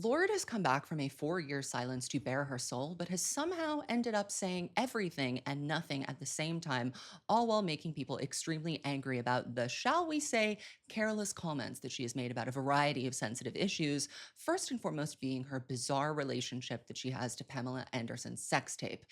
Lorde has come back from a 4-year silence to bare her soul, but has somehow ended up saying everything and nothing at the same time, all while making people extremely angry about the, shall we say, careless comments that she has made about a variety of sensitive issues, first and foremost being her bizarre relationship that she has to Pamela Anderson's sex tape.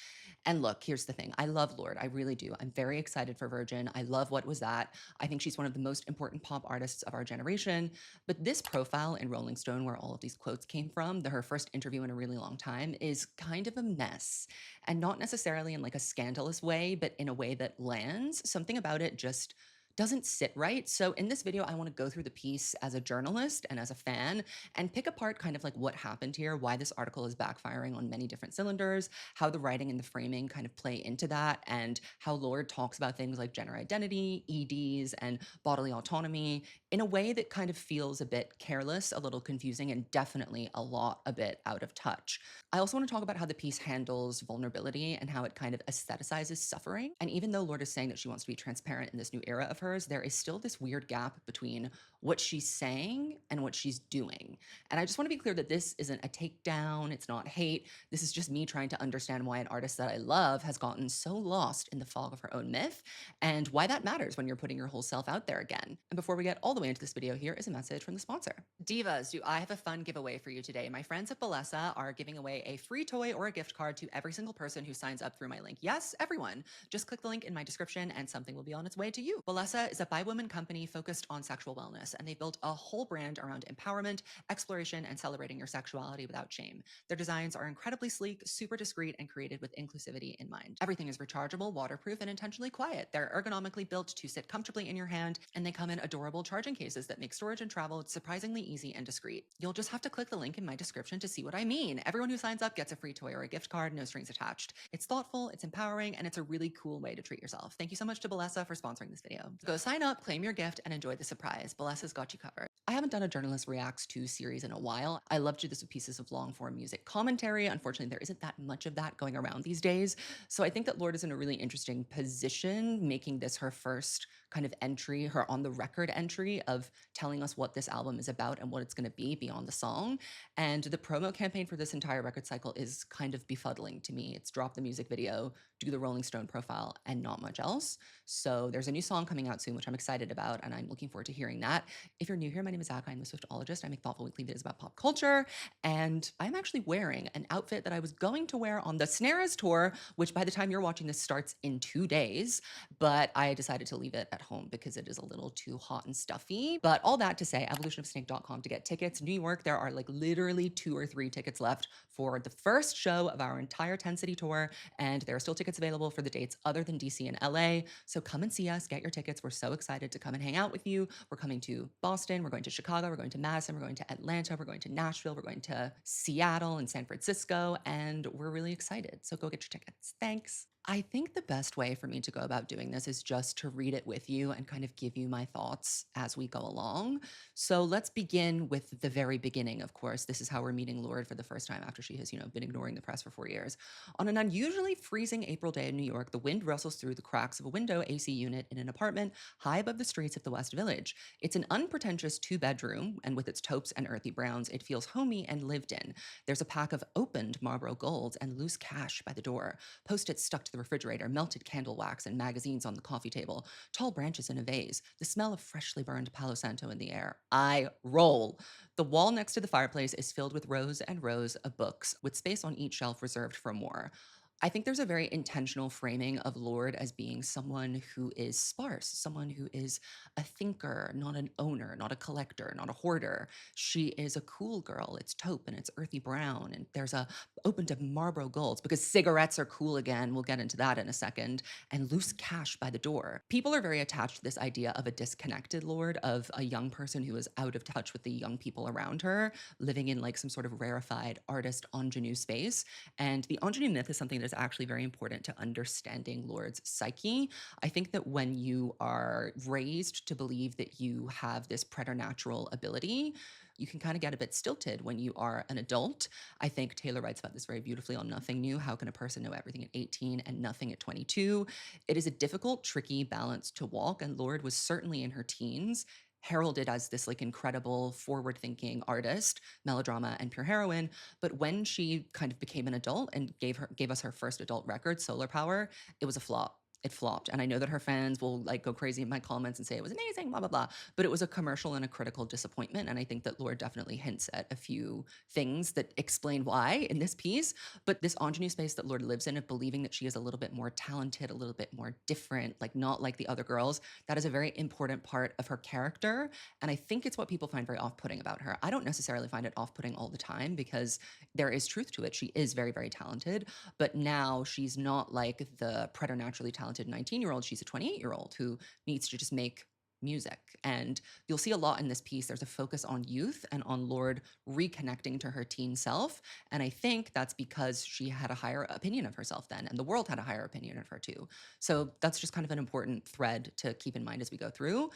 And look, here's the thing. I love Lorde. I really do. I'm very excited for Virgin. I love What Was That. I think she's one of the most important pop artists of our generation. But this profile in Rolling Stone, where all of these quotes came from, her first interview in a really long time, is kind of a mess. And not necessarily in like a scandalous way, but in a way that lands. Something about it just doesn't sit right. So in this video, I want to go through the piece as a journalist and as a fan and pick apart kind of like what happened here, why this article is backfiring on many different cylinders, how the writing and the framing kind of play into that, and how Lorde talks about things like gender identity, EDs, and bodily autonomy in a way that kind of feels a bit careless, a little confusing, and definitely a bit out of touch. I also want to talk about how the piece handles vulnerability and how it kind of aestheticizes suffering. And even though Lorde is saying that she wants to be transparent in this new era of hers, there is still this weird gap between what she's saying and what she's doing. And I just want to be clear that this isn't a takedown, it's not hate. This is just me trying to understand why an artist that I love has gotten so lost in the fog of her own myth, and why that matters when you're putting your whole self out there again. And before we get all the way into this video, here is a message from the sponsor. Divas, do I have a fun giveaway for you today? My friends at Bellesa are giving away a free toy or a gift card to every single person who signs up through my link. Yes, everyone. Just click the link in my description and something will be on its way to you. Bellesa is a bi-woman company focused on sexual wellness, and they built a whole brand around empowerment, exploration, and celebrating your sexuality without shame. Their designs are incredibly sleek, super discreet, and created with inclusivity in mind. Everything is rechargeable, waterproof, and intentionally quiet. They're ergonomically built to sit comfortably in your hand, and they come in adorable charging cases that make storage and travel surprisingly easy and discreet. You'll just have to click the link in my description to see what I mean. Everyone who signs up gets a free toy or a gift card, no strings attached. It's thoughtful, it's empowering, and it's a really cool way to treat yourself. Thank you so much to Bellesa for sponsoring this video. Go sign up, claim your gift, and enjoy the surprise. Bellesa's got you covered. I haven't done a Journalist Reacts to series in a while. I love to do this with pieces of long form music commentary. Unfortunately, there isn't that much of that going around these days. So I think that Lorde is in a really interesting position, making this her first kind of entry, her on the record entry of telling us what this album is about and what it's going to be beyond the song. And the promo campaign for this entire record cycle is kind of befuddling to me. It's drop the music video, do the Rolling Stone profile, and not much else. So there's a new song coming out soon, which I'm excited about, and I'm looking forward to hearing that. If you're new here, my name is Zach. I'm a Swiftologist. I make thoughtful weekly videos about pop culture, and I'm actually wearing an outfit that I was going to wear on the Snares tour, which by the time you're watching this starts in 2 days, but I decided to leave it at home because it is a little too hot and stuffy. But all that to say, evolutionofsnake.com to get tickets. New York, there are like literally 2 or 3 tickets left for the first show of our entire 10-city tour, and there are still tickets available for the dates other than DC and LA. So come and see us, get your tickets. We're so excited to come and hang out with you. We're coming to Boston, we're going to Chicago, we're going to Madison, we're going to Atlanta, we're going to Nashville, we're going to Seattle and San Francisco, and we're really excited. So go get your tickets. Thanks. I think the best way for me to go about doing this is just to read it with you and kind of give you my thoughts as we go along. So let's begin with the very beginning, of course. This is how we're meeting Lorde for the first time after she has, been ignoring the press for 4 years. On an unusually freezing April day in New York, the wind rustles through the cracks of a window AC unit in an apartment high above the streets of the West Village. It's an unpretentious 2-bedroom, and with its taupes and earthy browns, it feels homey and lived in. There's a pack of opened Marlboro Golds and loose cash by the door, Post-its stuck to the refrigerator, melted candle wax and magazines on the coffee table, tall branches in a vase, the smell of freshly burned Palo Santo in the air. I roll. The wall next to the fireplace is filled with rows and rows of books, with space on each shelf reserved for more. I think there's a very intentional framing of Lorde as being someone who is sparse, someone who is a thinker, not an owner, not a collector, not a hoarder. She is a cool girl. It's taupe and it's earthy brown, and there's a open to Marlboro Golds because cigarettes are cool again. We'll get into that in a second. And loose cash by the door. People are very attached to this idea of a disconnected Lorde, of a young person who is out of touch with the young people around her, living in like some sort of rarefied artist ingenue space. And the ingenue myth is something that is actually very important to understanding Lorde's psyche. I think that when you are raised to believe that you have this preternatural ability, you can kind of get a bit stilted when you are an adult. I think Taylor writes about this very beautifully on Nothing New. How can a person know everything at 18 and nothing at 22? It is a difficult, tricky balance to walk, and Lorde was certainly in her teens heralded as this like incredible forward-thinking artist, melodrama and pure heroine. But when she kind of became an adult and gave us her first adult record, Solar Power, it was a flop. It flopped. And I know that her fans will like go crazy in my comments and say it was amazing, blah, blah, blah. But it was a commercial and a critical disappointment. And I think that Lorde definitely hints at a few things that explain why in this piece. But this ingenue space that Lorde lives in of believing that she is a little bit more talented, a little bit more different, like not like the other girls, that is a very important part of her character. And I think it's what people find very off putting about her. I don't necessarily find it off putting all the time because there is truth to it. She is very, very talented. But now she's not like the preternaturally talented 19-year-old. She's a 28-year-old who needs to just make music. And you'll see a lot in this piece. There's a focus on youth and on Lorde reconnecting to her teen self. And I think that's because she had a higher opinion of herself then, and the world had a higher opinion of her too. So that's just kind of an important thread to keep in mind as we go through.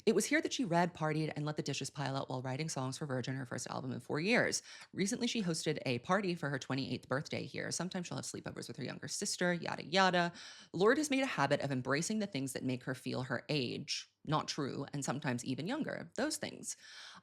It was here that she read, partied, and let the dishes pile out while writing songs for Virgin, her first album in 4 years. Recently, she hosted a party for her 28th birthday here. Sometimes she'll have sleepovers with her younger sister, yada, yada. Lorde has made a habit of embracing the things that make her feel her age, not true, and sometimes even younger, those things.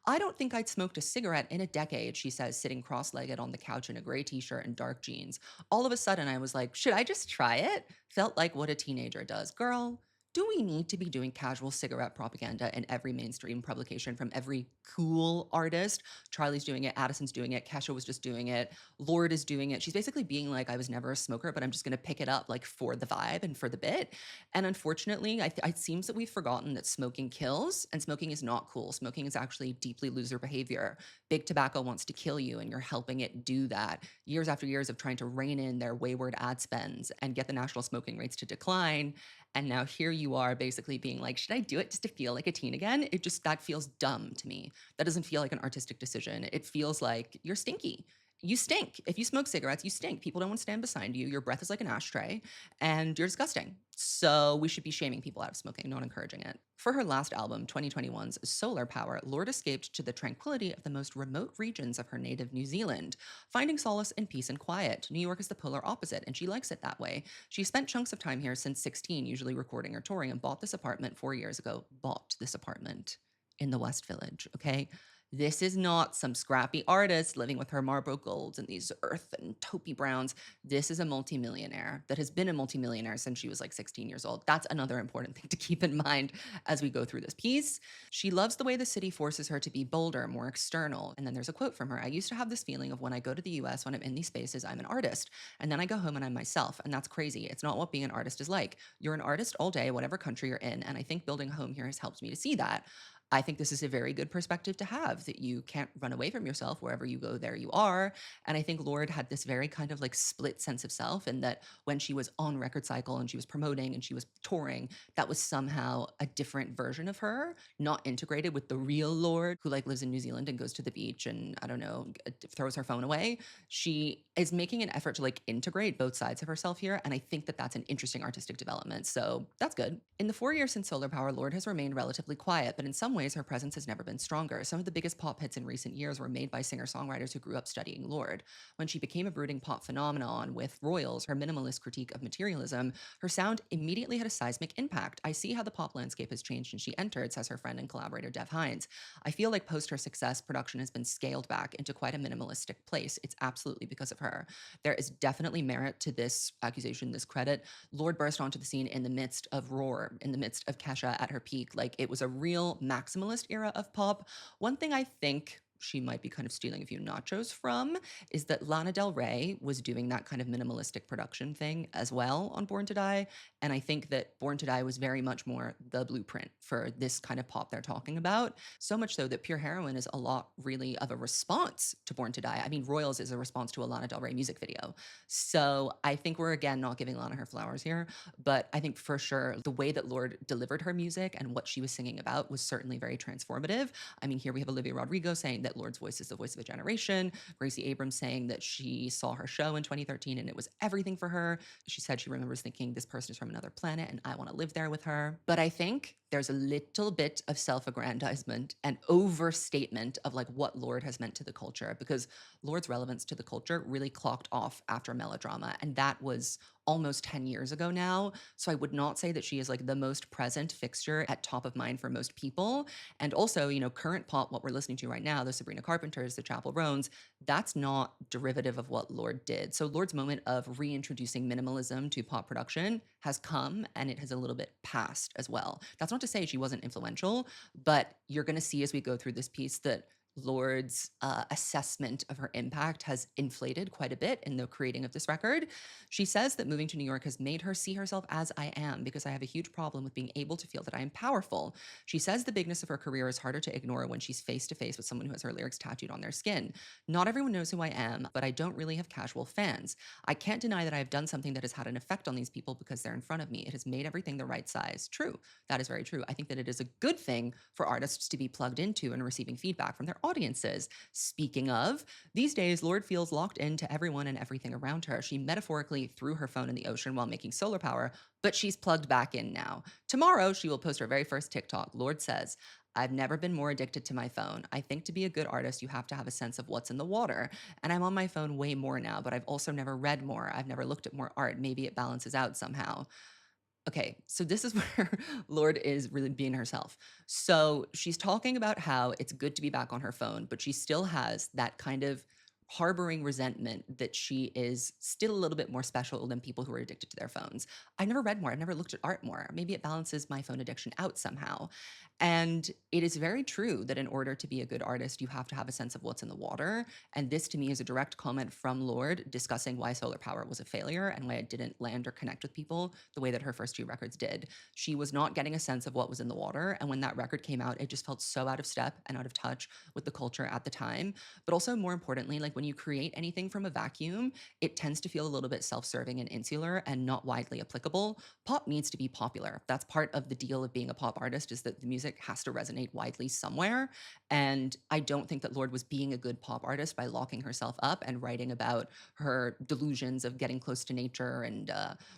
I don't think I'd smoked a cigarette in a decade, she says, sitting cross legged on the couch in a gray t shirt and dark jeans. All of a sudden, I was like, should I just try it? Felt like what a teenager does. Girl, do we need to be doing casual cigarette propaganda in every mainstream publication from every cool artist? Charlie's doing it, Addison's doing it, Kesha was just doing it, Lorde is doing it. She's basically being like, I was never a smoker, but I'm just gonna pick it up like for the vibe and for the bit. And unfortunately, it seems that we've forgotten that smoking kills, and smoking is not cool. Smoking is actually deeply loser behavior. Big tobacco wants to kill you, and you're helping it do that. Years after years of trying to rein in their wayward ad spends and get the national smoking rates to decline, and now here you are basically being like, should I do it just to feel like a teen again? That feels dumb to me. That doesn't feel like an artistic decision. It feels like you're stinky. You stink. If you smoke cigarettes, you stink. People don't want to stand beside you. Your breath is like an ashtray and you're disgusting. So we should be shaming people out of smoking, not encouraging it. For her last album, 2021's Solar Power, Lorde escaped to the tranquility of the most remote regions of her native New Zealand, finding solace in peace and quiet. New York is the polar opposite, and she likes it that way. She spent chunks of time here since 16, usually recording or touring, and bought this apartment 4 years ago. Bought this apartment in the West Village, okay? This is not some scrappy artist living with her Marlboro Golds and these earth and taupey browns. This is a multimillionaire that has been a multimillionaire since she was like 16 years old. That's another important thing to keep in mind as we go through this piece. She loves the way the city forces her to be bolder, more external. And then there's a quote from her. I used to have this feeling of when I go to the US, when I'm in these spaces, I'm an artist. And then I go home and I'm myself. And that's crazy. It's not what being an artist is like. You're an artist all day, whatever country you're in. And I think building a home here has helped me to see that. I think this is a very good perspective to have, that you can't run away from yourself. Wherever you go, there you are. And I think Lorde had this very kind of like split sense of self, and that when she was on record cycle and she was promoting and she was touring, that was somehow a different version of her, not integrated with the real Lorde who like lives in New Zealand and goes to the beach and I don't know, throws her phone away. She is making an effort to like integrate both sides of herself here. And I think that that's an interesting artistic development. So that's good. In the 4 years since Solar Power, Lorde has remained relatively quiet, but in some ways her presence has never been stronger. Some of the biggest pop hits in recent years were made by singer-songwriters who grew up studying Lorde. When she became a brooding pop phenomenon with Royals, her minimalist critique of materialism, her sound immediately had a seismic impact. I see how the pop landscape has changed since she entered, says her friend and collaborator Dev Hines. I feel like post her success, production has been scaled back into quite a minimalistic place. It's absolutely because of her. There is definitely merit to this accusation, this credit. Lorde burst onto the scene in the midst of Roar, in the midst of Kesha at her peak. Like, it was a real maximalist era of pop. One thing I think she might be kind of stealing a few nachos from is that Lana Del Rey was doing that kind of minimalistic production thing as well on Born to Die. And I think that Born to Die was very much more the blueprint for this kind of pop they're talking about. So much so that Pure Heroine is a lot really of a response to Born to Die. I mean, Royals is a response to a Lana Del Rey music video. So I think we're again not giving Lana her flowers here, but I think for sure the way that Lorde delivered her music and what she was singing about was certainly very transformative. I mean, here we have Olivia Rodrigo saying that Lorde's voice is the voice of a generation. Gracie Abrams saying that she saw her show in 2013 and it was everything for her. She said she remembers thinking, this person is from another planet and I want to live there with her. But I think there's a little bit of self-aggrandizement and overstatement of like what Lorde has meant to the culture, because Lorde's relevance to the culture really clocked off after Melodrama, and that was almost 10 years ago now. So I would not say that she is like the most present fixture at top of mind for most people. And also, current pop, what we're listening to right now, the Sabrina Carpenters, the Chapel Roans, that's not derivative of what Lorde did. So Lorde's moment of reintroducing minimalism to pop production has come, and it has a little bit passed as well. That's not to say she wasn't influential, but you're going to see as we go through this piece that Lorde's assessment of her impact has inflated quite a bit in the creating of this record. She says that moving to New York has made her see herself as I am because I have a huge problem with being able to feel that I am powerful. She says the bigness of her career is harder to ignore when she's face to face with someone who has her lyrics tattooed on their skin. Not everyone knows who I am, but I don't really have casual fans. I can't deny that I have done something that has had an effect on these people because they're in front of me. It has made everything the right size. True. That is very true. I think that it is a good thing for artists to be plugged into and receiving feedback from their audiences. Speaking of, these days, Lorde feels locked into everyone and everything around her. She metaphorically threw her phone in the ocean while making solar power, but she's plugged back in now. Tomorrow, she will post her very first TikTok. Lorde says, I've never been more addicted to my phone. I think to be a good artist, you have to have a sense of what's in the water. And I'm on my phone way more now, but I've also never read more. I've never looked at more art. Maybe it balances out somehow. Okay, so this is where Lorde is really being herself. So she's talking about how it's good to be back on her phone, but she still has that kind of harboring resentment that she is still a little bit more special than people who are addicted to their phones. I've never read more. I've never looked at art more. Maybe it balances my phone addiction out somehow. And it is very true that in order to be a good artist, you have to have a sense of what's in the water. And this to me is a direct comment from Lorde discussing why Solar Power was a failure and why it didn't land or connect with people the way that her first two records did. She was not getting a sense of what was in the water. And when that record came out, it just felt so out of step and out of touch with the culture at the time. But also, more importantly, like when you create anything from a vacuum, it tends to feel a little bit self-serving and insular and not widely applicable. Pop needs to be popular. That's part of the deal of being a pop artist, is that the music has to resonate widely somewhere. And I don't think that Lorde was being a good pop artist by locking herself up and writing about her delusions of getting close to nature and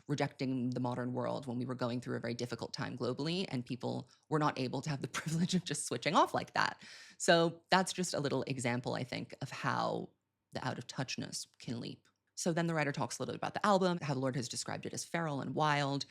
rejecting the modern world when we were going through a very difficult time globally, and people were not able to have the privilege of just switching off like that. So that's just a little example, I think, of how the out of touchness can leap. So then the writer talks a little bit about the album, how Lorde has described it as feral and wild.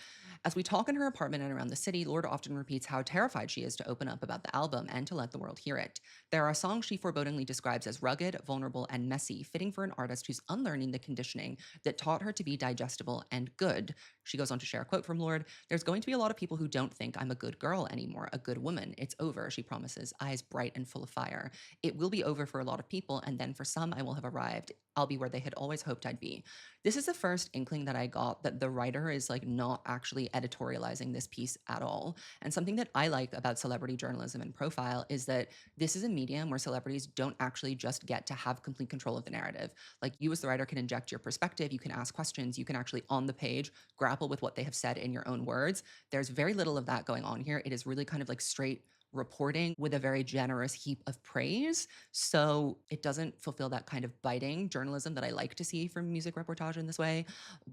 As we talk in her apartment and around the city, Lorde often repeats how terrified she is to open up about the album and to let the world hear it. There are songs she forebodingly describes as rugged, vulnerable, and messy, fitting for an artist who's unlearning the conditioning that taught her to be digestible and good. She goes on to share a quote from Lorde. There's going to be a lot of people who don't think I'm a good girl anymore, a good woman. It's over, she promises, eyes bright and full of fire. It will be over for a lot of people, and then for some, I will have arrived. I'll be where they had always hoped I'd be. This is the first inkling that I got that the writer is like not actually editorializing this piece at all. And something that I like about celebrity journalism and profile is that this is a medium where celebrities don't actually just get to have complete control of the narrative. Like, you as the writer can inject your perspective, you can ask questions, you can actually on the page grapple with what they have said in your own words. There's very little of that going on here. It is really kind of like straight reporting with a very generous heap of praise. So it doesn't fulfill that kind of biting journalism that I like to see from music reportage in this way.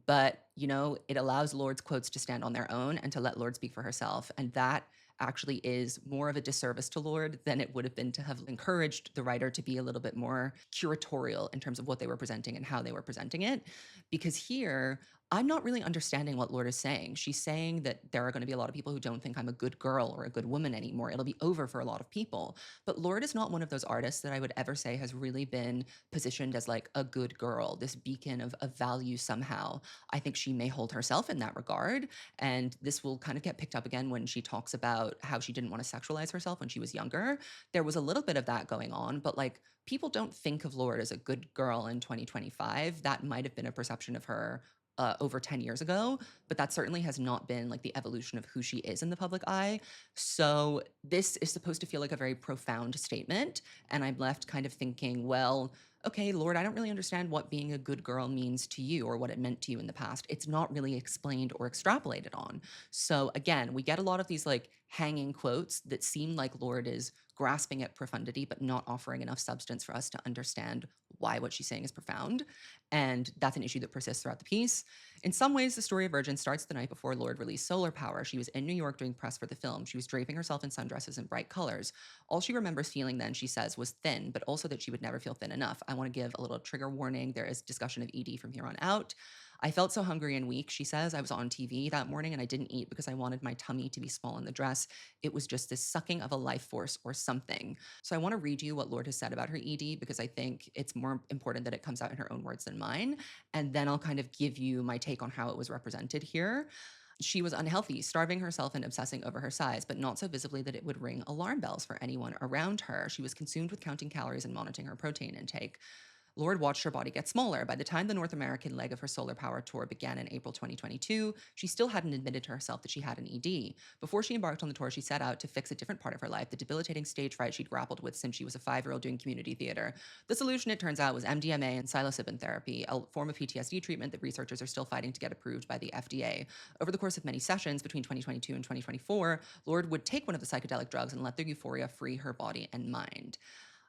But, it allows Lorde's quotes to stand on their own and to let Lorde speak for herself. And that actually is more of a disservice to Lorde than it would have been to have encouraged the writer to be a little bit more curatorial in terms of what they were presenting and how they were presenting it. Because here, I'm not really understanding what Lorde is saying. She's saying that there are going to be a lot of people who don't think I'm a good girl or a good woman anymore. It'll be over for a lot of people. But Lorde is not one of those artists that I would ever say has really been positioned as like a good girl, this beacon of value somehow. I think she may hold herself in that regard. And this will kind of get picked up again when she talks about how she didn't want to sexualize herself when she was younger. There was a little bit of that going on, but like, people don't think of Lorde as a good girl in 2025. That might have been a perception of her over 10 years ago, but that certainly has not been like the evolution of who she is in the public eye. So this is supposed to feel like a very profound statement. And I'm left kind of thinking, well, okay, Lorde, I don't really understand what being a good girl means to you or what it meant to you in the past. It's not really explained or extrapolated on. So again, we get a lot of these like hanging quotes that seem like Lorde is grasping at profundity, but not offering enough substance for us to understand why what she's saying is profound. And that's an issue that persists throughout the piece. In some ways, the story of Virgin starts the night before Lorde released Solar Power. She was in New York doing press for the film. She was draping herself in sundresses and bright colors. All she remembers feeling then, she says, was thin, but also that she would never feel thin enough. I want to give a little trigger warning. There is discussion of ED from here on out. I felt so hungry and weak, she says. I was on TV that morning and I didn't eat because I wanted my tummy to be small in the dress. It was just this sucking of a life force or something. So I want to read you what Lorde has said about her ED because I think it's more important that it comes out in her own words than mine. And then I'll kind of give you my take on how it was represented here. She was unhealthy, starving herself and obsessing over her size, but not so visibly that it would ring alarm bells for anyone around her. She was consumed with counting calories and monitoring her protein intake. Lorde watched her body get smaller. By the time the North American leg of her Solar Power tour began in April 2022, she still hadn't admitted to herself that she had an ED. Before she embarked on the tour, she set out to fix a different part of her life, the debilitating stage fright she'd grappled with since she was a 5-year-old doing community theater. The solution, it turns out, was MDMA and psilocybin therapy, a form of PTSD treatment that researchers are still fighting to get approved by the FDA. Over the course of many sessions between 2022 and 2024, Lorde would take one of the psychedelic drugs and let the euphoria free her body and mind.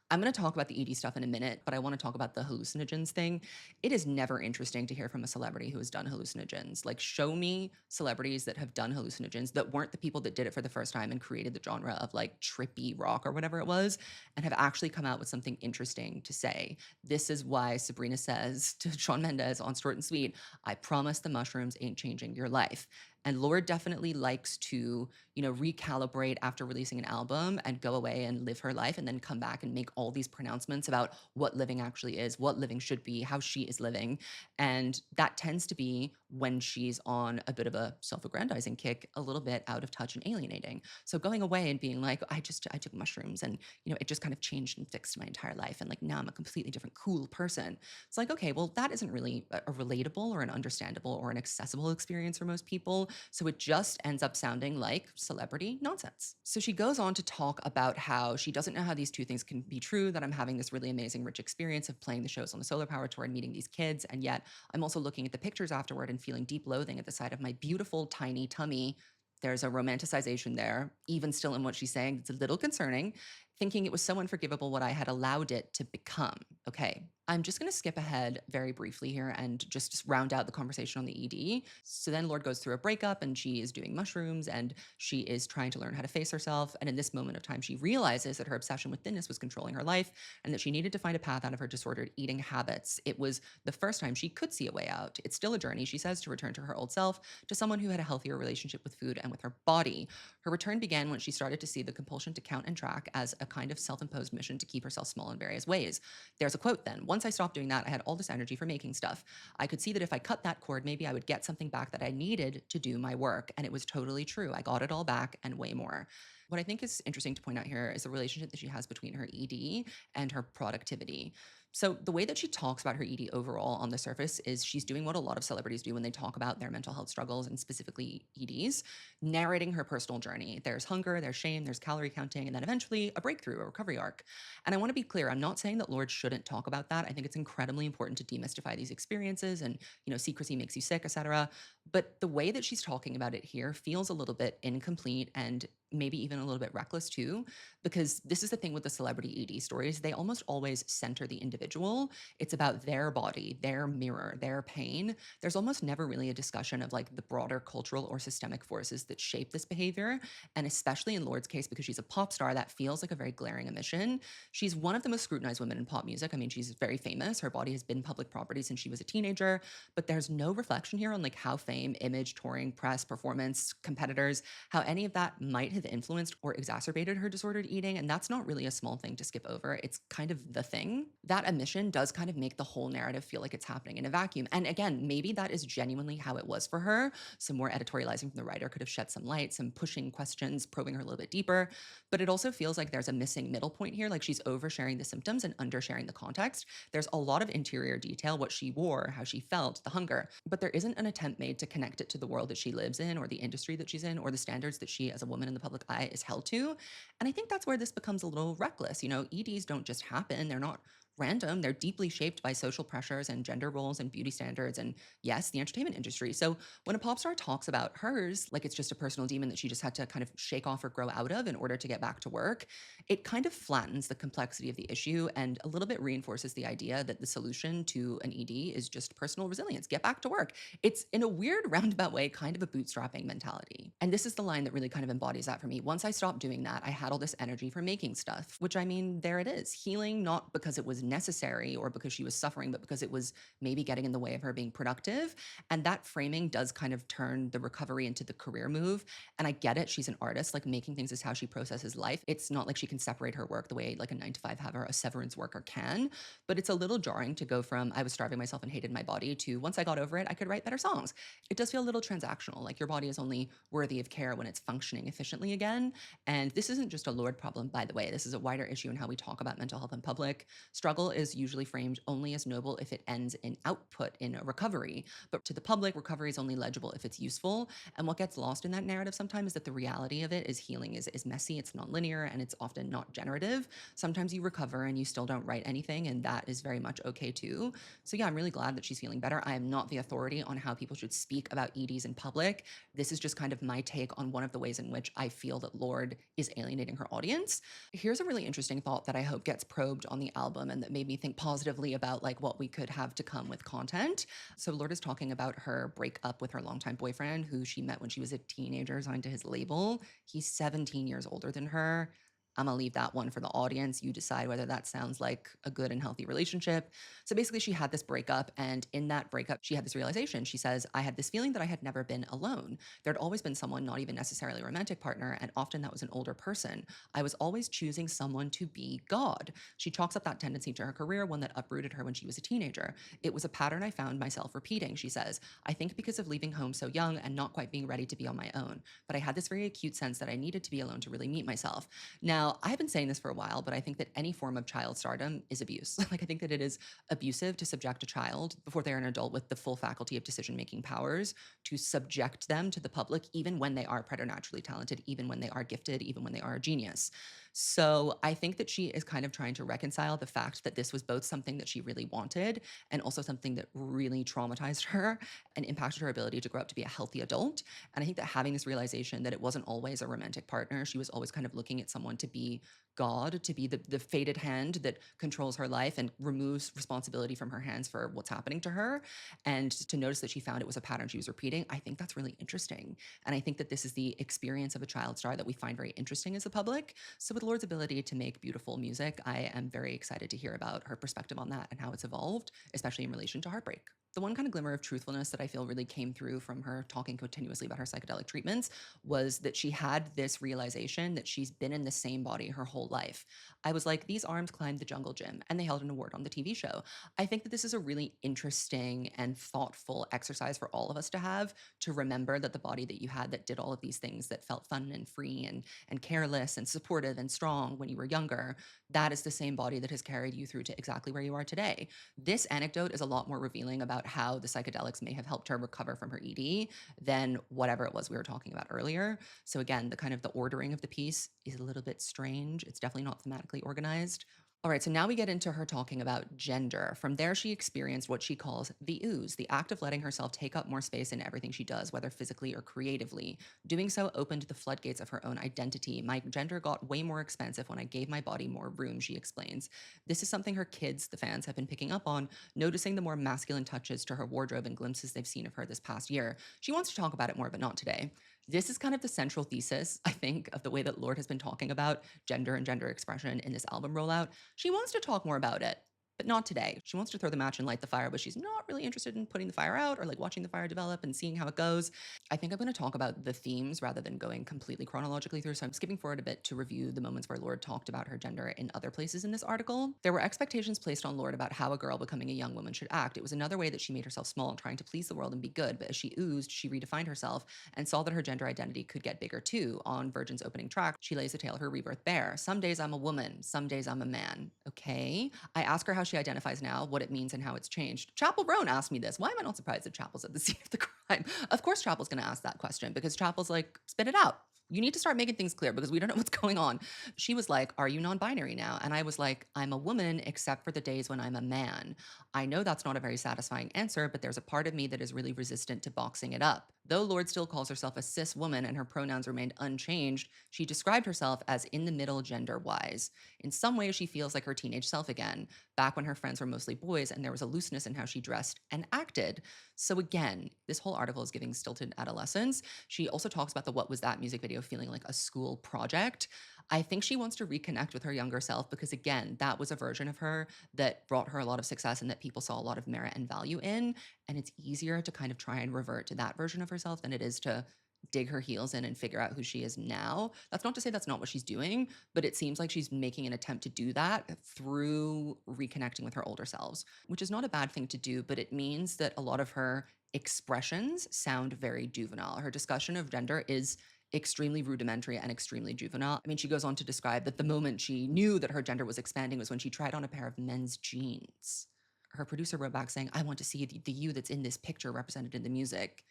I'm going to talk about the ED stuff in a minute, but I want to talk about the hallucinogens thing. It is never interesting to hear from a celebrity who has done hallucinogens. Like, show me celebrities that have done hallucinogens that weren't the people that did it for the first time and created the genre of like trippy rock or whatever it was, and have actually come out with something interesting to say. This is why Sabrina says to Shawn Mendes on Short and Sweet, I promise the mushrooms ain't changing your life. And Lorde definitely likes to, recalibrate after releasing an album and go away and live her life and then come back and make all these pronouncements about what living actually is, what living should be, how she is living. And that tends to be when she's on a bit of a self-aggrandizing kick, a little bit out of touch and alienating. So going away and being like, I took mushrooms and, it just kind of changed and fixed my entire life. And like, now I'm a completely different, cool person. It's like, okay, well, that isn't really a relatable or an understandable or an accessible experience for most people. So it just ends up sounding like celebrity nonsense. So she goes on to talk about how she doesn't know how these two things can be true, that I'm having this really amazing, rich experience of playing the shows on the Solar Power Tour and meeting these kids. And yet I'm also looking at the pictures afterward and feeling deep loathing at the sight of my beautiful, tiny tummy. There's a romanticization there, even still in what she's saying. It's a little concerning, thinking it was so unforgivable what I had allowed it to become. Okay, I'm just going to skip ahead very briefly here and just round out the conversation on the ED. So then Lorde goes through a breakup and she is doing mushrooms and she is trying to learn how to face herself. And in this moment of time, she realizes that her obsession with thinness was controlling her life and that she needed to find a path out of her disordered eating habits. It was the first time she could see a way out. It's still a journey, she says, to return to her old self, to someone who had a healthier relationship with food and with her body. Her return began when she started to see the compulsion to count and track as a kind of self-imposed mission to keep herself small in various ways. There's a quote then. Once I stopped doing that, I had all this energy for making stuff. I could see that if I cut that cord, maybe I would get something back that I needed to do my work. And it was totally true. I got it all back and way more. What I think is interesting to point out here is the relationship that she has between her ED and her productivity. So the way that she talks about her ED overall on the surface is she's doing what a lot of celebrities do when they talk about their mental health struggles and specifically EDs, narrating her personal journey. There's hunger, there's shame, there's calorie counting, and then eventually a breakthrough, a recovery arc. And I want to be clear, I'm not saying that Lorde shouldn't talk about that. I think it's incredibly important to demystify these experiences and, secrecy makes you sick, etc. But the way that she's talking about it here feels a little bit incomplete and maybe even a little bit reckless too, because this is the thing with the celebrity ED stories. They almost always center the individual. It's about their body, their mirror, their pain. There's almost never really a discussion of like the broader cultural or systemic forces that shape this behavior. And especially in Lorde's case, because she's a pop star, that feels like a very glaring omission. She's one of the most scrutinized women in pop music. I mean, she's very famous. Her body has been public property since she was a teenager, but there's no reflection here on like how fame, image, touring, press, performance, competitors, how any of that might have influenced or exacerbated her disordered eating. And that's not really a small thing to skip over. It's kind of the thing. That omission does kind of make the whole narrative feel like it's happening in a vacuum. And again, maybe that is genuinely how it was for her. Some more editorializing from the writer could have shed some light, some pushing questions, probing her a little bit deeper. But it also feels like there's a missing middle point here. Like she's oversharing the symptoms and undersharing the context. There's a lot of interior detail, what she wore, how she felt, the hunger, but there isn't an attempt made to connect it to the world that she lives in or the industry that she's in or the standards that she as a woman in the public eye is held to. And I think that's where this becomes a little reckless. EDs don't just happen. They're not random. They're deeply shaped by social pressures and gender roles and beauty standards and, yes, the entertainment industry. So when a pop star talks about hers like it's just a personal demon that she just had to kind of shake off or grow out of in order to get back to work, it kind of flattens the complexity of the issue and a little bit reinforces the idea that the solution to an ED is just personal resilience. Get back to work. It's in a weird roundabout way kind of a bootstrapping mentality. And this is the line that really kind of embodies that for me. Once I stopped doing that, I had all this energy for making stuff, which I mean, there it is. Healing not because it was necessary or because she was suffering, but because it was maybe getting in the way of her being productive. And that framing does kind of turn the recovery into the career move. And I get it. She's an artist. Like making things is how she processes life. It's not like she can separate her work the way like a 9 to 5 have or a severance worker can. But it's a little jarring to go from I was starving myself and hated my body to once I got over it, I could write better songs. It does feel a little transactional. Like your body is only worthy of care when it's functioning efficiently again. And this isn't just a Lorde problem, by the way. This is a wider issue in how we talk about mental health in public. Struggle is usually framed only as noble if it ends in output, in a recovery. But to the public, recovery is only legible if it's useful. And what gets lost in that narrative sometimes is that the reality of it is healing is messy, it's nonlinear, and it's often not generative. Sometimes you recover and you still don't write anything, and that is very much okay too. So yeah, I'm really glad that she's feeling better. I am not the authority on how people should speak about EDs in public. This is just kind of my take on one of the ways in which I feel that Lorde is alienating her audience. Here's a really interesting thought that I hope gets probed on the album and that made me think positively about like what we could have to come with content. So Lorde is talking about her breakup with her longtime boyfriend, who she met when she was a teenager, signed to his label. He's 17 years older than her. I'm gonna leave that one for the audience. You decide whether that sounds like a good and healthy relationship. So basically, she had this breakup, and in that breakup, she had this realization. She says, I had this feeling that I had never been alone. There'd always been someone, not even necessarily a romantic partner, and often that was an older person. I was always choosing someone to be God. She chalks up that tendency to her career, one that uprooted her when she was a teenager. It was a pattern I found myself repeating, she says. I think because of leaving home so young and not quite being ready to be on my own. But I had this very acute sense that I needed to be alone to really meet myself. Now, I've been saying this for a while, but I think that any form of child stardom is abuse. Like, I think that it is abusive to subject a child before they're an adult with the full faculty of decision making powers, to subject them to the public, even when they are preternaturally talented, even when they are gifted, even when they are a genius. So I think that she is kind of trying to reconcile the fact that this was both something that she really wanted and also something that really traumatized her and impacted her ability to grow up to be a healthy adult. And I think that having this realization that it wasn't always a romantic partner, she was always kind of looking at someone to be God, to be the fated hand that controls her life and removes responsibility from her hands for what's happening to her. And to notice that she found it was a pattern she was repeating, I think that's really interesting. And I think that this is the experience of a child star that we find very interesting as the public. So with Lorde's ability to make beautiful music, I am very excited to hear about her perspective on that and how it's evolved, especially in relation to heartbreak. The one kind of glimmer of truthfulness that I feel really came through from her talking continuously about her psychedelic treatments was that she had this realization that she's been in the same body her whole life. I was like, these arms climbed the jungle gym and they held an award on the TV show. I think that this is a really interesting and thoughtful exercise for all of us to have, to remember that the body that you had that did all of these things that felt fun and free and careless and supportive and strong when you were younger, that is the same body that has carried you through to exactly where you are today. This anecdote is a lot more revealing about how the psychedelics may have helped her recover from her ED than whatever it was we were talking about earlier. So again, the kind of the ordering of the piece is a little bit strange. It's definitely not thematically organized. All right, so now we get into her talking about gender. From there, she experienced what she calls the ooze, the act of letting herself take up more space in everything she does, whether physically or creatively. Doing so opened the floodgates of her own identity. My gender got way more expensive when I gave my body more room, she explains. This is something her kids, the fans, have been picking up on, noticing the more masculine touches to her wardrobe and glimpses they've seen of her this past year. She wants to talk about it more, but not today. This is kind of the central thesis, I think, of the way that Lorde has been talking about gender and gender expression in this album rollout. She wants to talk more about it, but not today. She wants to throw the match and light the fire, but she's not really interested in putting the fire out or like watching the fire develop and seeing how it goes. I think I'm going to talk about the themes rather than going completely chronologically through. So I'm skipping forward a bit to review the moments where Lorde talked about her gender in other places in this article. There were expectations placed on Lorde about how a girl becoming a young woman should act. It was another way that she made herself small, trying to please the world and be good. But as she oozed, she redefined herself and saw that her gender identity could get bigger too. On Virgin's opening track, she lays the tale of her rebirth bare. Some days I'm a woman, some days I'm a man. Okay. I ask her how she identifies now, what it means, and how it's changed. Chapel Roan asked me this. Why am I not surprised that Chapel's at the scene of the crime? Of course, Chapel's going to ask that question because Chapel's like, spit it out. You need to start making things clear because we don't know what's going on. She was like, "Are you non binary now?" And I was like, "I'm a woman, except for the days when I'm a man." I know that's not a very satisfying answer, but there's a part of me that is really resistant to boxing it up. Though Lorde still calls herself a cis woman and her pronouns remained unchanged, she described herself as in the middle gender wise. In some ways, she feels like her teenage self again, back when her friends were mostly boys and there was a looseness in how she dressed and acted. So, again, this whole article is giving stilted adolescence. She also talks about the What Was That music video feeling like a school project. I think she wants to reconnect with her younger self because, again, that was a version of her that brought her a lot of success and that people saw a lot of merit and value in. And it's easier to kind of try and revert to that version of herself than it is to dig her heels in and figure out who she is now. That's not to say that's not what she's doing, but it seems like she's making an attempt to do that through reconnecting with her older selves, which is not a bad thing to do, but it means that a lot of her expressions sound very juvenile. Her discussion of gender is extremely rudimentary and extremely juvenile. I mean, she goes on to describe that the moment she knew that her gender was expanding was when she tried on a pair of men's jeans. Her producer wrote back saying, "I want to see the you that's in this picture represented in the music."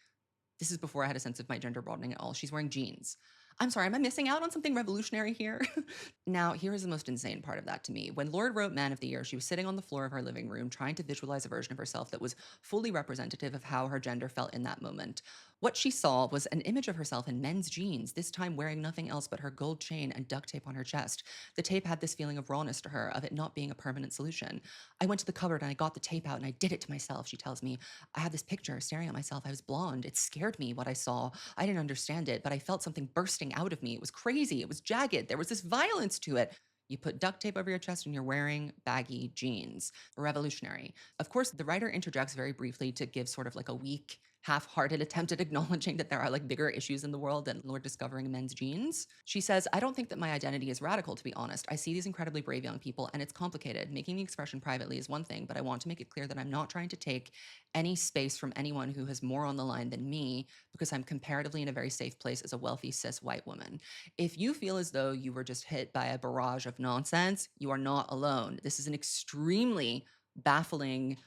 This is before I had a sense of my gender broadening at all. She's wearing jeans. I'm sorry, am I missing out on something revolutionary here? Now, here is the most insane part of that to me. When Lorde wrote Man of the Year, she was sitting on the floor of her living room trying to visualize a version of herself that was fully representative of how her gender felt in that moment. What she saw was an image of herself in men's jeans, this time wearing nothing else but her gold chain and duct tape on her chest. The tape had this feeling of rawness to her, of it not being a permanent solution. "I went to the cupboard and I got the tape out and I did it to myself," she tells me. "I had this picture staring at myself. I was blonde. It scared me what I saw. I didn't understand it, but I felt something bursting out of me. It was crazy. It was jagged. There was this violence to it." You put duct tape over your chest and you're wearing baggy jeans. Revolutionary. Of course, the writer interjects very briefly to give sort of like a weak, half-hearted attempt at acknowledging that there are like bigger issues in the world than Lord discovering men's jeans. She says, "I don't think that my identity is radical, to be honest. I see these incredibly brave young people and it's complicated. Making the expression privately is one thing, but I want to make it clear that I'm not trying to take any space from anyone who has more on the line than me because I'm comparatively in a very safe place as a wealthy cis white woman. If you feel as though you were just hit by a barrage of nonsense, you are not alone. This is an extremely baffling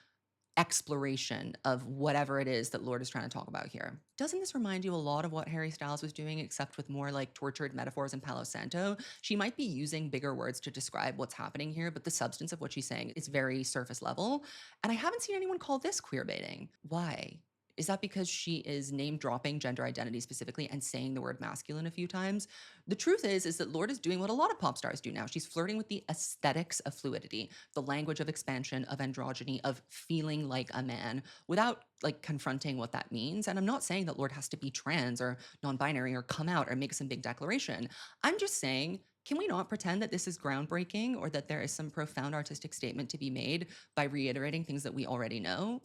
exploration of whatever it is that Lorde is trying to talk about here. Doesn't this remind you a lot of what Harry Styles was doing, except with more like tortured metaphors in Palo Santo? She might be using bigger words to describe what's happening here, but the substance of what she's saying is very surface level. And I haven't seen anyone call this queer baiting. Why? Is that because she is name dropping gender identity specifically and saying the word masculine a few times? The truth is that Lorde is doing what a lot of pop stars do now. She's flirting with the aesthetics of fluidity, the language of expansion, of androgyny, of feeling like a man without like confronting what that means. And I'm not saying that Lorde has to be trans or non-binary or come out or make some big declaration. I'm just saying, can we not pretend that this is groundbreaking or that there is some profound artistic statement to be made by reiterating things that we already know?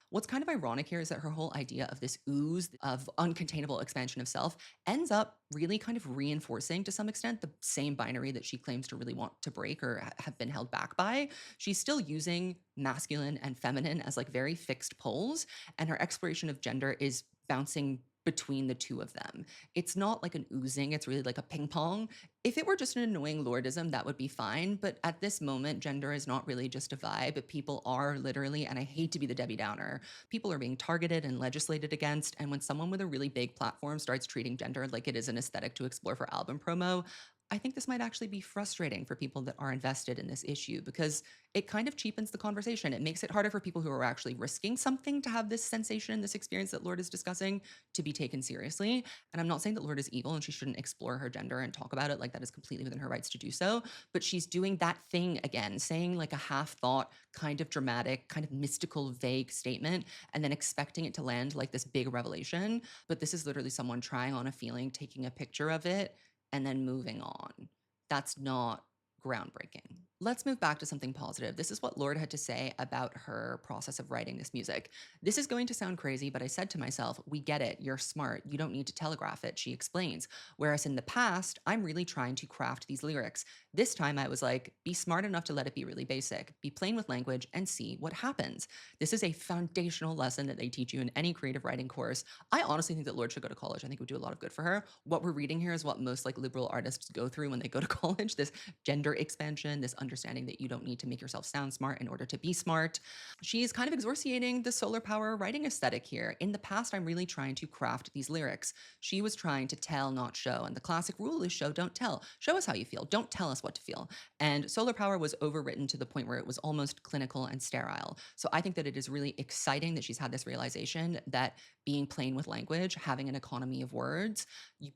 What's kind of ironic here is that her whole idea of this ooze of uncontainable expansion of self ends up really kind of reinforcing to some extent the same binary that she claims to really want to break or have been held back by. She's still using masculine and feminine as like very fixed poles, and her exploration of gender is bouncing between the two of them. It's not like an oozing, it's really like a ping pong. If it were just an annoying lordism, that would be fine. But at this moment, gender is not really just a vibe. People are literally, and I hate to be the Debbie Downer, people are being targeted and legislated against. And when someone with a really big platform starts treating gender like it is an aesthetic to explore for album promo, I think this might actually be frustrating for people that are invested in this issue because it kind of cheapens the conversation. It makes it harder for people who are actually risking something to have this sensation, this experience that Lorde is discussing, to be taken seriously. And I'm not saying that Lorde is evil and she shouldn't explore her gender and talk about it, like that is completely within her rights to do so. But she's doing that thing again, saying like a half thought, kind of dramatic, kind of mystical, vague statement, and then expecting it to land like this big revelation. But this is literally someone trying on a feeling, taking a picture of it, and then moving on. That's not groundbreaking. Let's move back to something positive. This is what Lorde had to say about her process of writing this music. "This is going to sound crazy, but I said to myself, we get it, you're smart, you don't need to telegraph it," she explains. "Whereas in the past, I'm really trying to craft these lyrics. This time I was like, be smart enough to let it be really basic, be plain with language and see what happens." This is a foundational lesson that they teach you in any creative writing course. I honestly think that Lorde should go to college. I think it would do a lot of good for her. What we're reading here is what most like liberal artists go through when they go to college, this gender gender expansion, this understanding that you don't need to make yourself sound smart in order to be smart. She's kind of exorciating the solar power writing aesthetic here. In the past, I'm really trying to craft these lyrics. She was trying to tell, not show. And the classic rule is show, don't tell. Show us how you feel. Don't tell us what to feel. And solar power was overwritten to the point where it was almost clinical and sterile. So I think that it is really exciting that she's had this realization that being plain with language, having an economy of words,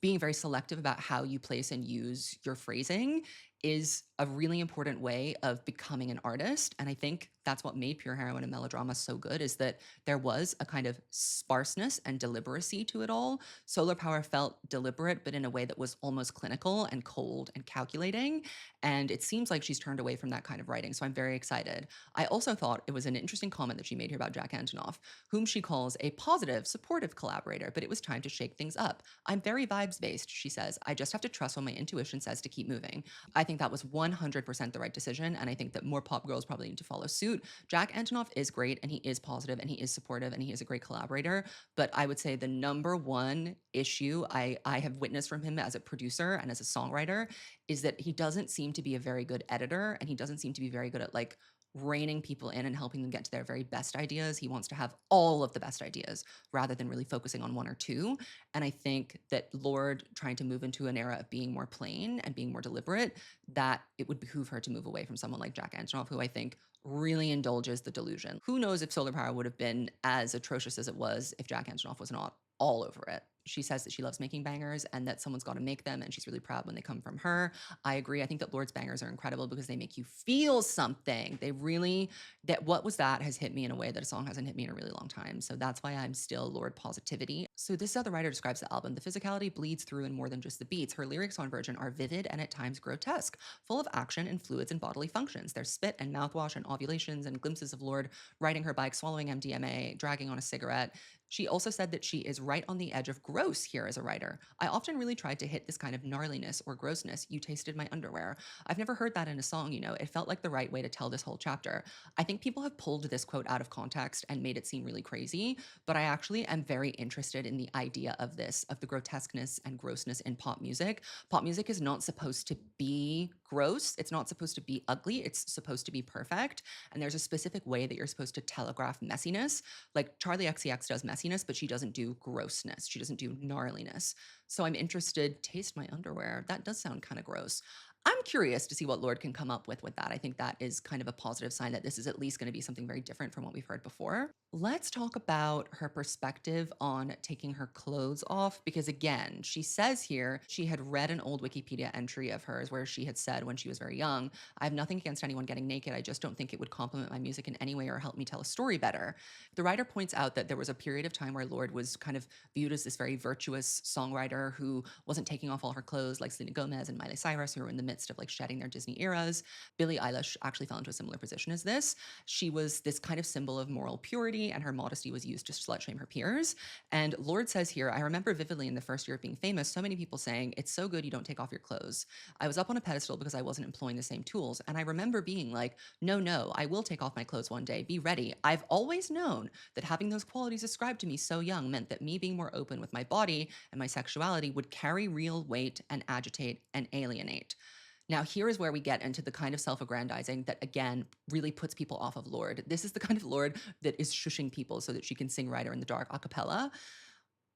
being very selective about how you place and use your phrasing is a really important way of becoming an artist. And I think that's what made pure heroine and melodrama so good, is that there was a kind of sparseness and deliberacy to it all. Solar power felt deliberate, but in a way that was almost clinical and cold and calculating. And it seems like she's turned away from that kind of writing. So I'm very excited. I also thought it was an interesting comment that she made here about Jack Antonoff, whom she calls a positive, supportive collaborator, but it was time to shake things up. I'm very vibes based, she says. I just have to trust what my intuition says to keep moving. I think that was 100% the right decision. And I think that more pop girls probably need to follow suit. Jack Antonoff is great, and he is positive, and he is supportive, and he is a great collaborator. But I would say the number one issue I have witnessed from him as a producer and as a songwriter is that he doesn't seem to be a very good editor, and he doesn't seem to be very good at like reining people in and helping them get to their very best ideas. He wants to have all of the best ideas rather than really focusing on one or two. And I think that Lorde trying to move into an era of being more plain and being more deliberate, that it would behoove her to move away from someone like Jack Antonoff, who I think really indulges the delusion. Who knows if solar power would have been as atrocious as it was if Jack Antonoff was not all over it. She says that she loves making bangers and that someone's got to make them, and she's really proud when they come from her. I agree. I think that Lorde's bangers are incredible because they make you feel something. They really, that what was that has hit me in a way that a song hasn't hit me in a really long time. So that's why I'm still Lorde positivity. So this is how the writer describes the album. The physicality bleeds through in more than just the beats. Her lyrics on Virgin are vivid and at times grotesque, full of action and fluids and bodily functions. There's spit and mouthwash and ovulations and glimpses of Lorde riding her bike, swallowing MDMA, dragging on a cigarette. She also said that she is right on the edge of gross here as a writer. I often really tried to hit this kind of gnarliness or grossness. You tasted my underwear. I've never heard that in a song, you know. It felt like the right way to tell this whole chapter. I think people have pulled this quote out of context and made it seem really crazy, but I actually am very interested in the idea of this, of the grotesqueness and grossness in pop music. Pop music is not supposed to be gross. It's not supposed to be ugly. It's supposed to be perfect. And there's a specific way that you're supposed to telegraph messiness. Like Charlie XCX does messiness, but she doesn't do grossness. She doesn't do gnarliness. So I'm interested. Taste my underwear. That does sound kind of gross. I'm curious to see what Lorde can come up with that. I think that is kind of a positive sign that this is at least going to be something very different from what we've heard before. Let's talk about her perspective on taking her clothes off, because again, she says here she had read an old Wikipedia entry of hers where she had said when she was very young, I have nothing against anyone getting naked. I just don't think it would complement my music in any way or help me tell a story better. The writer points out that there was a period of time where Lorde was kind of viewed as this very virtuous songwriter who wasn't taking off all her clothes, like Selena Gomez and Miley Cyrus, who were in the midst of like shedding their Disney eras. Billie Eilish actually fell into a similar position as this. She was this kind of symbol of moral purity, and her modesty was used to slut shame her peers. And Lorde says here, I remember vividly in the first year of being famous, so many people saying, it's so good you don't take off your clothes. I was up on a pedestal because I wasn't employing the same tools. And I remember being like, no, I will take off my clothes one day. Be ready. I've always known that having those qualities ascribed to me so young meant that me being more open with my body and my sexuality would carry real weight and agitate and alienate. Now, here is where we get into the kind of self-aggrandizing that, again, really puts people off of Lorde. This is the kind of Lorde that is shushing people so that she can sing Rider in the Dark a cappella.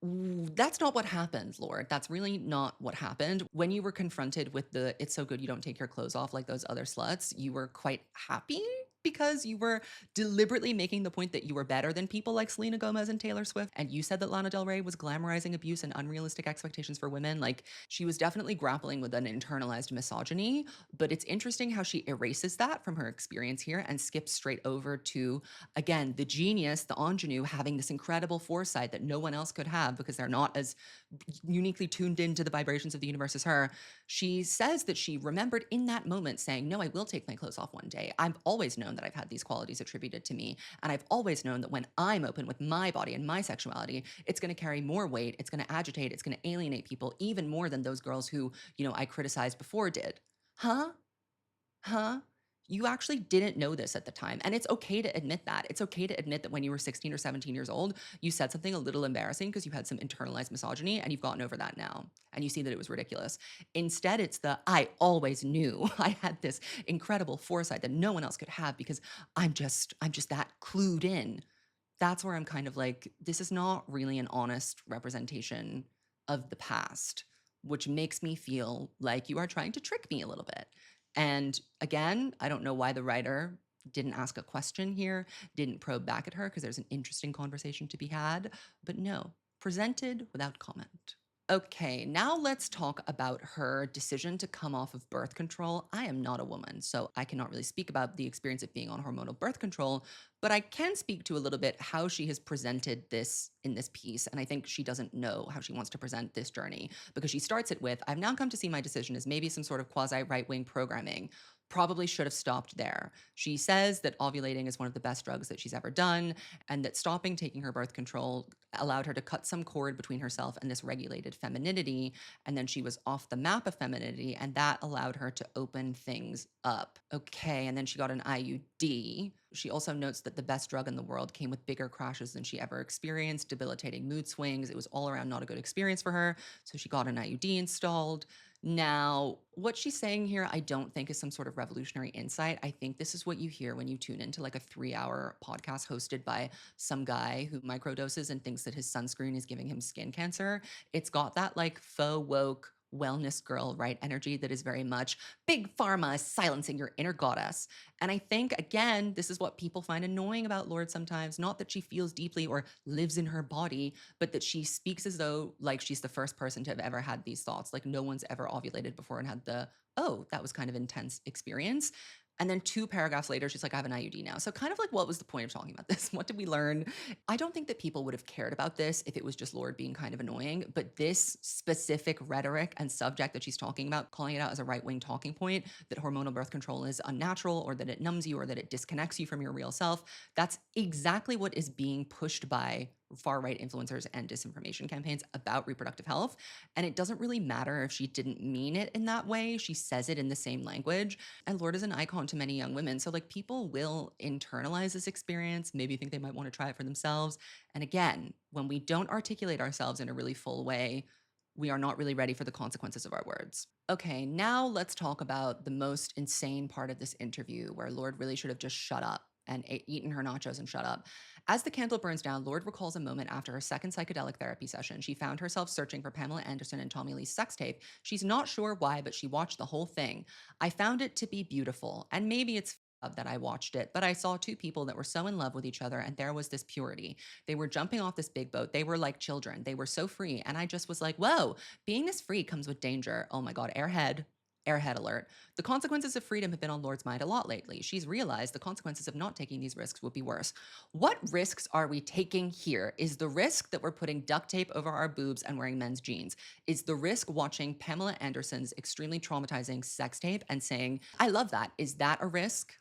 That's not what happened, Lorde. That's really not what happened. When you were confronted with the it's so good you don't take your clothes off like those other sluts, you were quite happy because you were deliberately making the point that you were better than people like Selena Gomez and Taylor Swift. And you said that Lana Del Rey was glamorizing abuse and unrealistic expectations for women. Like, she was definitely grappling with an internalized misogyny, but it's interesting how she erases that from her experience here and skips straight over to, again, the genius, the ingenue, having this incredible foresight that no one else could have because they're not as uniquely tuned into the vibrations of the universe as her. She says that she remembered in that moment saying, no, I will take my clothes off one day. I've always known that I've had these qualities attributed to me. And I've always known that when I'm open with my body and my sexuality, it's going to carry more weight. It's going to agitate. It's going to alienate people even more than those girls who, I criticized before did. Huh? Huh? You actually didn't know this at the time. And it's okay to admit that. It's okay to admit that when you were 16 or 17 years old, you said something a little embarrassing because you had some internalized misogyny and you've gotten over that now. And you see that it was ridiculous. Instead, it's the I always knew. I had this incredible foresight that no one else could have because I'm just that clued in. That's where I'm kind of like, this is not really an honest representation of the past, which makes me feel like you are trying to trick me a little bit. And again, I don't know why the writer didn't ask a question here, didn't probe back at her, because there's an interesting conversation to be had. But no, presented without comment. Okay, now let's talk about her decision to come off of birth control. I am not a woman, so I cannot really speak about the experience of being on hormonal birth control, but I can speak to a little bit how she has presented this in this piece. And I think she doesn't know how she wants to present this journey because she starts it with I've now come to see my decision as maybe some sort of quasi right wing programming. Probably should have stopped there. She says that ovulating is one of the best drugs that she's ever done, and that stopping taking her birth control allowed her to cut some cord between herself and this regulated femininity. And then she was off the map of femininity, and that allowed her to open things up. Okay. And then she got an IUD. She also notes that the best drug in the world came with bigger crashes than she ever experienced, debilitating mood swings. It was all around not a good experience for her. So she got an IUD installed. Now, what she's saying here, I don't think is some sort of revolutionary insight. I think this is what you hear when you tune into like a 3-hour podcast hosted by some guy who microdoses and thinks that his sunscreen is giving him skin cancer. It's got that like faux woke wellness girl, right? Energy that is very much big pharma is silencing your inner goddess. And I think, again, this is what people find annoying about Lorde sometimes. Not that she feels deeply or lives in her body, but that she speaks as though like she's the first person to have ever had these thoughts. Like no one's ever ovulated before and had the, oh, that was kind of intense experience. And then 2 paragraphs later, she's like, I have an IUD now. So, kind of like, what was the point of talking about this? What did we learn? I don't think that people would have cared about this if it was just Lorde being kind of annoying. But this specific rhetoric and subject that she's talking about, calling it out as a right wing talking point, that hormonal birth control is unnatural or that it numbs you or that it disconnects you from your real self, that's exactly what is being pushed by far right influencers and disinformation campaigns about reproductive health. And it doesn't really matter if she didn't mean it in that way. She says it in the same language. And Lorde is an icon to many young women. So, like, people will internalize this experience, maybe think they might want to try it for themselves. And again, when we don't articulate ourselves in a really full way, we are not really ready for the consequences of our words. Okay, now let's talk about the most insane part of this interview where Lorde really should have just shut up and eaten her nachos and shut up. As the candle burns down, Lorde recalls a moment after her second psychedelic therapy session. She found herself searching for Pamela Anderson and Tommy Lee's sex tape. She's not sure why, but she watched the whole thing. I found it to be beautiful, and maybe it's that I watched it, but I saw two people that were so in love with each other, and there was this purity. They were jumping off this big boat. They were like children. They were so free. And I just was like, whoa, being this free comes with danger. Oh my God, airhead. Airhead alert. The consequences of freedom have been on Lorde's mind a lot lately. She's realized the consequences of not taking these risks would be worse. What risks are we taking here? Is the risk that we're putting duct tape over our boobs and wearing men's jeans? Is the risk watching Pamela Anderson's extremely traumatizing sex tape and saying, I love that? Is that a risk?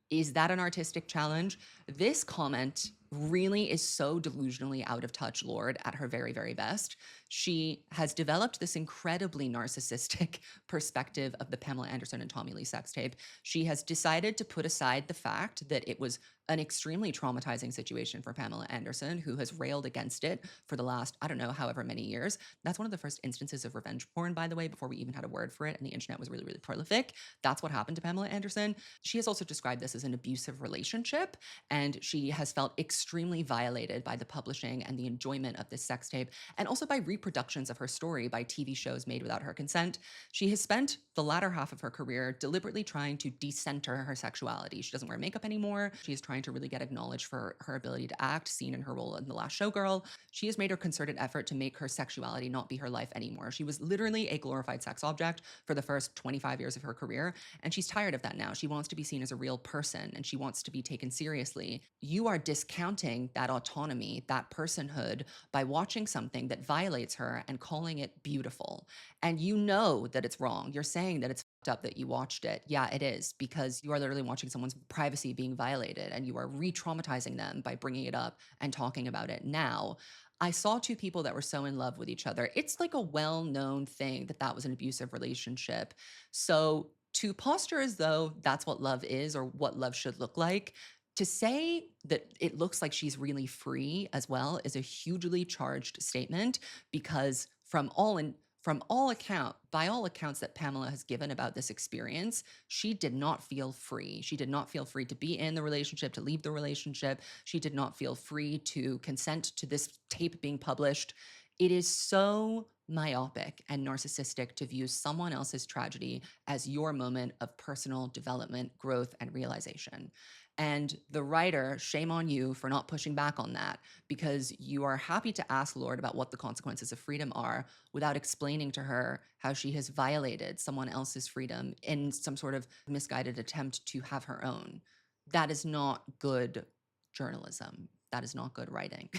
Is that an artistic challenge? This comment really is so delusionally out of touch, Lorde, at her very, very best. She has developed this incredibly narcissistic perspective of the Pamela Anderson and Tommy Lee sex tape. She has decided to put aside the fact that it was an extremely traumatizing situation for Pamela Anderson, who has railed against it for the last, I don't know, however many years. That's one of the first instances of revenge porn, by the way, before we even had a word for it, and the internet was really, really prolific. That's what happened to Pamela Anderson. She has also described this as an abusive relationship, and she has felt extremely violated by the publishing and the enjoyment of this sex tape, and also by reproductions of her story by TV shows made without her consent. She has spent the latter half of her career deliberately trying to decenter her sexuality. She doesn't wear makeup anymore. She is trying to really get acknowledged for her ability to act, seen in her role in The Last Showgirl. She has made her concerted effort to make her sexuality not be her life anymore. She was literally a glorified sex object for the first 25 years of her career, and she's tired of that now. She wants to be seen as a real person, and she wants to be taken seriously. You are discounting that autonomy, that personhood, by watching something that violates her and calling it beautiful. And you know that it's wrong. You're saying that it's fucked up that you watched it. Yeah, it is, because you are literally watching someone's privacy being violated, and you are re-traumatizing them by bringing it up and talking about it now. I saw two people that were so in love with each other. It's like a well-known thing that that was an abusive relationship. So to posture as though that's what love is or what love should look like, to say that it looks like she's really free as well is a hugely charged statement because from all account by all accounts that Pamela has given about this experience, she did not feel free. She did not feel free to be in the relationship, to leave the relationship. She did not feel free to consent to this tape being published. It is so myopic and narcissistic to view someone else's tragedy as your moment of personal development, growth, and realization. And the writer, shame on you for not pushing back on that because you are happy to ask Lorde about what the consequences of freedom are without explaining to her how she has violated someone else's freedom in some sort of misguided attempt to have her own. That is not good journalism. That is not good writing.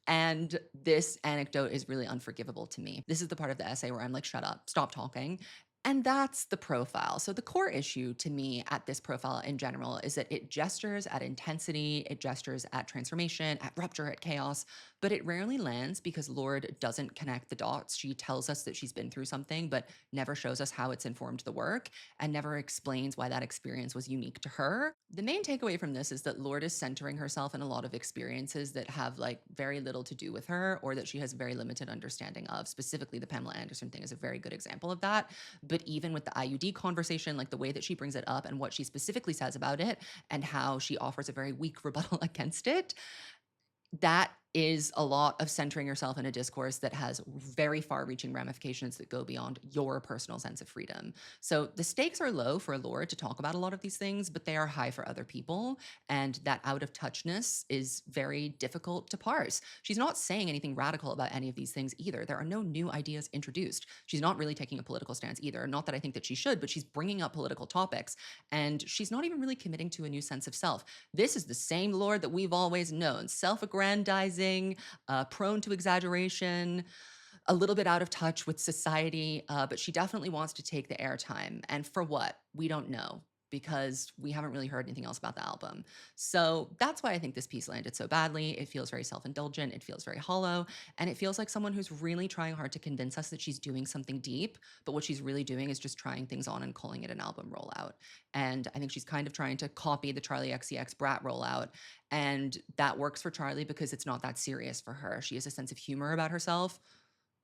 And this anecdote is really unforgivable to me. This is the part of the essay where I'm like, shut up, stop talking. And that's the profile. So, the core issue to me at this profile in general is that it gestures at intensity, it gestures at transformation, at rupture, at chaos, but it rarely lands because Lorde doesn't connect the dots. She tells us that she's been through something, but never shows us how it's informed the work and never explains why that experience was unique to her. The main takeaway from this is that Lorde is centering herself in a lot of experiences that have like very little to do with her or that she has very limited understanding of. Specifically, the Pamela Anderson thing is a very good example of that. But even with the IUD conversation, like the way that she brings it up and what she specifically says about it and how she offers a very weak rebuttal against it, that is a lot of centering yourself in a discourse that has very far reaching ramifications that go beyond your personal sense of freedom. So the stakes are low for Lorde to talk about a lot of these things, but they are high for other people. And that out of touchness is very difficult to parse. She's not saying anything radical about any of these things either. There are no new ideas introduced. She's not really taking a political stance either. Not that I think that she should, but she's bringing up political topics. And she's not even really committing to a new sense of self. This is the same Lorde that we've always known, self-aggrandizing, prone to exaggeration, a little bit out of touch with society, but she definitely wants to take the airtime. And for what? We don't know because we haven't really heard anything else about the album. So that's why I think this piece landed so badly. It feels very self-indulgent, it feels very hollow, and it feels like someone who's really trying hard to convince us that she's doing something deep, but what she's really doing is just trying things on and calling it an album rollout. And I think she's kind of trying to copy the Charlie XCX Brat rollout, and that works for Charlie because it's not that serious for her. She has a sense of humor about herself.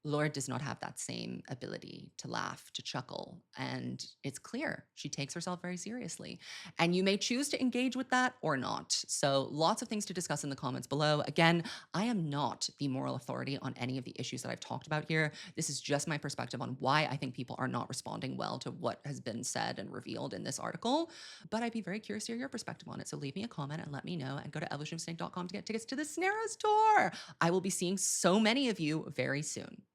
Lorde does not have that same ability to laugh, to chuckle, and it's clear she takes herself very seriously. And you may choose to engage with that or not. So, lots of things to discuss in the comments below. Again, I am not the moral authority on any of the issues that I've talked about here. This is just my perspective on why I think people are not responding well to what has been said and revealed in this article. But I'd be very curious to hear your perspective on it. So, leave me a comment and let me know, and go to evolutionofsnake.com to get tickets to the Snaros tour. I will be seeing so many of you very soon.